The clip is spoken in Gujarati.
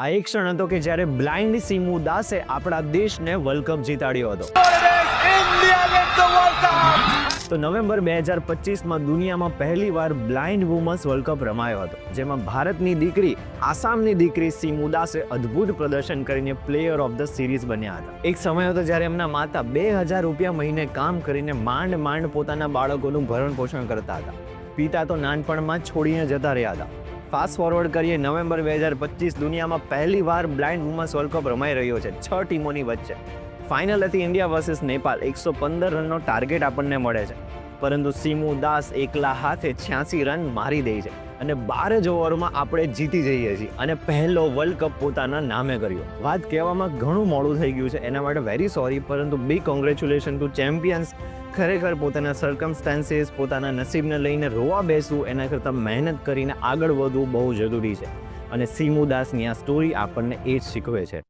આ એક ક્ષણ હતો કે જ્યારે બ્લાઇન્ડ સીમુ દાસે આપણા દેશને વર્લ્ડ કપ જીતાડ્યો હતો. તો નવેમ્બર 2025માં દુનિયામાં પહેલીવાર બ્લાઇન્ડ વુમન્સ વર્લ્ડ કપ રમાયો હતો, જેમાં ભારતની દીકરી આસામની દીકરી સીમુ દાસે અદ્ભુત પ્રદર્શન કરીને પ્લેયર ઓફ ધ સિરીઝ બન્યા હતા. એક સમય હતો જ્યારે એમના માતા 2000 રૂપિયા મહિને કામ કરીને માંડ પોતાના બાળકોનું ભરણ પોષણ કરતા હતા. પિતા તો નાનપણમાં જ છોડીને જતા રહ્યા હતા. ફાસ્ટ ફોરવર્ડ કરીએ નવેમ્બર 2025, દુનિયામાં પહેલીવાર બ્લાઇન્ડ વુમન્સ વર્લ્ડ કપ રમાઈ રહ્યો છે 6 ટીમોની વચ્ચે. ફાઇનલ હતી ઇન્ડિયા વર્સિસ નેપાળ. 115 રનનો ટાર્ગેટ આપણને મળે છે, પરંતુ સીમુ દાસ એકલા હાથે 86 રન મારી દે છે અને 12 જ ઓવરમાં આપણે જીતી જઈએ છીએ અને પહેલો વર્લ્ડ કપ પોતાના નામે કર્યો. વાત કહેવામાં ઘણું મોડું થઈ ગયું છે, એના માટે વેરી સોરી, પરંતુ બિગ કોંગ્રેચ્યુલેશન ટુ ચેમ્પિયન્સ. ખરેખર પોતાના સર્કમસ્ટાન્સીસ, પોતાના નસીબને લઈને રોવા બેસવું એના કરતાં મહેનત કરીને આગળ વધવું બહુ જરૂરી છે, અને સીમુ દાસની આ સ્ટોરી આપણને એ જ શીખવે છે.